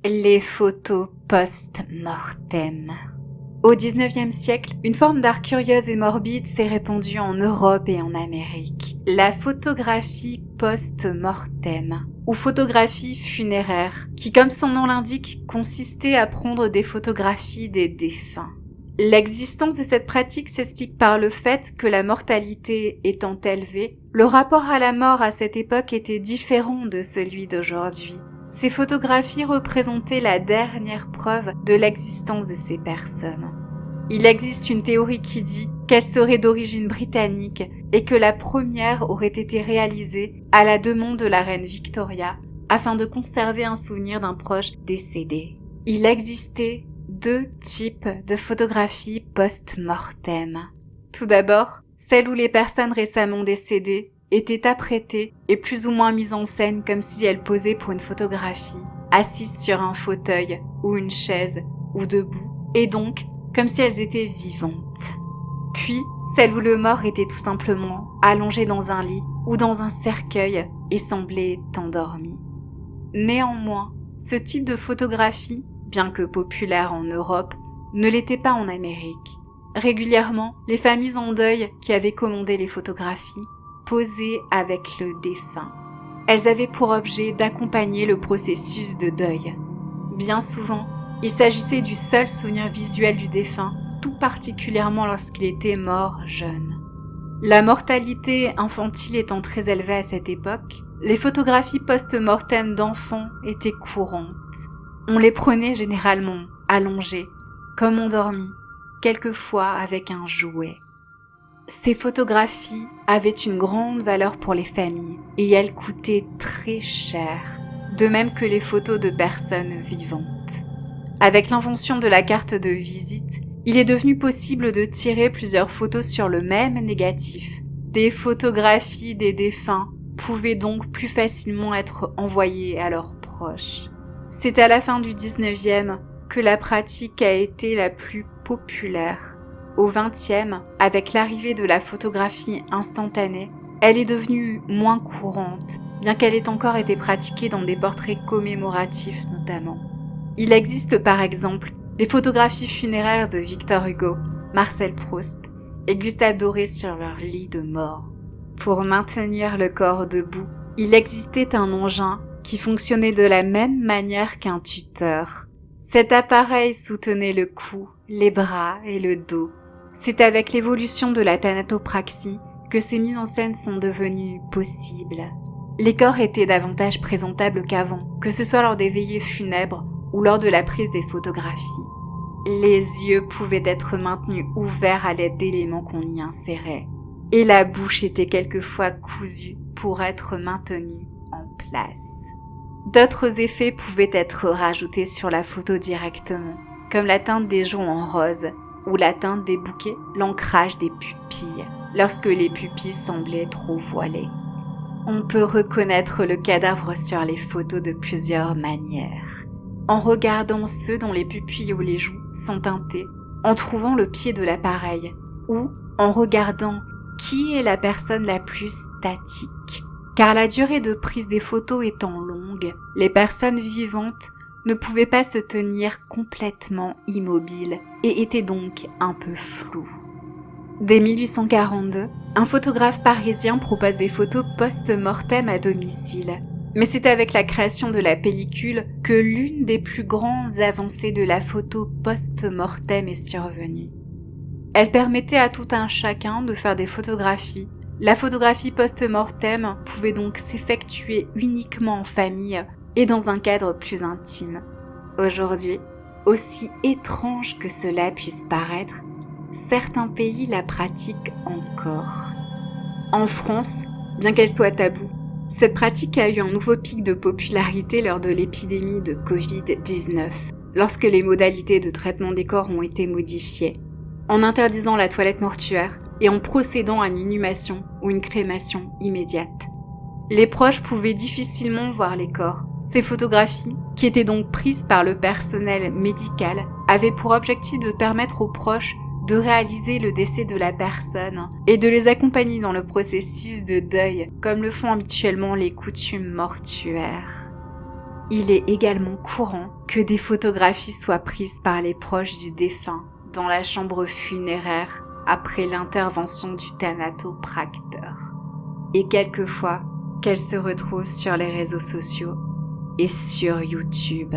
Les photos post-mortem. Au XIXe siècle, une forme d'art curieuse et morbide s'est répandue en Europe et en Amérique. La photographie post-mortem, ou photographie funéraire, qui comme son nom l'indique, consistait à prendre des photographies des défunts. L'existence de cette pratique s'explique par le fait que la mortalité étant élevée, le rapport à la mort à cette époque était différent de celui d'aujourd'hui. Ces photographies représentaient la dernière preuve de l'existence de ces personnes. Il existe une théorie qui dit qu'elles seraient d'origine britannique et que la première aurait été réalisée à la demande de la reine Victoria afin de conserver un souvenir d'un proche décédé. Il existait deux types de photographies post-mortem. Tout d'abord, celles où les personnes récemment décédées étaient apprêtées et plus ou moins mises en scène comme si elles posaient pour une photographie, assises sur un fauteuil ou une chaise ou debout, et donc comme si elles étaient vivantes. Puis, celles où le mort était tout simplement allongé dans un lit ou dans un cercueil et semblait endormi. Néanmoins, ce type de photographie, bien que populaire en Europe, ne l'était pas en Amérique. Régulièrement, les familles en deuil qui avaient commandé les photographies posaient avec le défunt. Elles avaient pour objet d'accompagner le processus de deuil. Bien souvent, il s'agissait du seul souvenir visuel du défunt, tout particulièrement lorsqu'il était mort jeune. La mortalité infantile étant très élevée à cette époque, les photographies post-mortem d'enfants étaient courantes. On les prenait généralement allongés, comme endormis, quelquefois avec un jouet. Ces photographies avaient une grande valeur pour les familles et elles coûtaient très cher, de même que les photos de personnes vivantes. Avec l'invention de la carte de visite, il est devenu possible de tirer plusieurs photos sur le même négatif. Des photographies des défunts pouvaient donc plus facilement être envoyées à leurs proches. C'est à la fin du 19e que la pratique a été la plus populaire. Au 20e, avec l'arrivée de la photographie instantanée, elle est devenue moins courante, bien qu'elle ait encore été pratiquée dans des portraits commémoratifs notamment. Il existe par exemple des photographies funéraires de Victor Hugo, Marcel Proust et Gustave Doré sur leur lit de mort. Pour maintenir le corps debout, il existait un engin qui fonctionnait de la même manière qu'un tuteur. Cet appareil soutenait le cou, les bras et le dos. C'est avec l'évolution de la thanatopraxie que ces mises en scène sont devenues possibles. Les corps étaient davantage présentables qu'avant, que ce soit lors des veillées funèbres ou lors de la prise des photographies. Les yeux pouvaient être maintenus ouverts à l'aide d'éléments qu'on y insérait, et la bouche était quelquefois cousue pour être maintenue en place. D'autres effets pouvaient être rajoutés sur la photo directement, comme la teinte des joues en rose, ou la teinte des bouquets, l'ancrage des pupilles, lorsque les pupilles semblaient trop voilées. On peut reconnaître le cadavre sur les photos de plusieurs manières. En regardant ceux dont les pupilles ou les joues sont teintées, en trouvant le pied de l'appareil, ou en regardant qui est la personne la plus statique. Car la durée de prise des photos étant longue, les personnes vivantes ne pouvaient pas se tenir complètement immobiles et étaient donc un peu floues. Dès 1842, un photographe parisien propose des photos post-mortem à domicile. Mais c'est avec la création de la pellicule que l'une des plus grandes avancées de la photo post-mortem est survenue. Elle permettait à tout un chacun de faire des photographies. La photographie post-mortem pouvait donc s'effectuer uniquement en famille et dans un cadre plus intime. Aujourd'hui, aussi étrange que cela puisse paraître, certains pays la pratiquent encore. En France, bien qu'elle soit taboue, cette pratique a eu un nouveau pic de popularité lors de l'épidémie de Covid-19, lorsque les modalités de traitement des corps ont été modifiées, en interdisant la toilette mortuaire et en procédant à une inhumation ou une crémation immédiate. Les proches pouvaient difficilement voir les corps. Ces photographies, qui étaient donc prises par le personnel médical, avaient pour objectif de permettre aux proches de réaliser le décès de la personne et de les accompagner dans le processus de deuil, comme le font habituellement les coutumes mortuaires. Il est également courant que des photographies soient prises par les proches du défunt dans la chambre funéraire après l'intervention du thanatopracteur. Et quelquefois, qu'elles se retrouvent sur les réseaux sociaux et sur YouTube.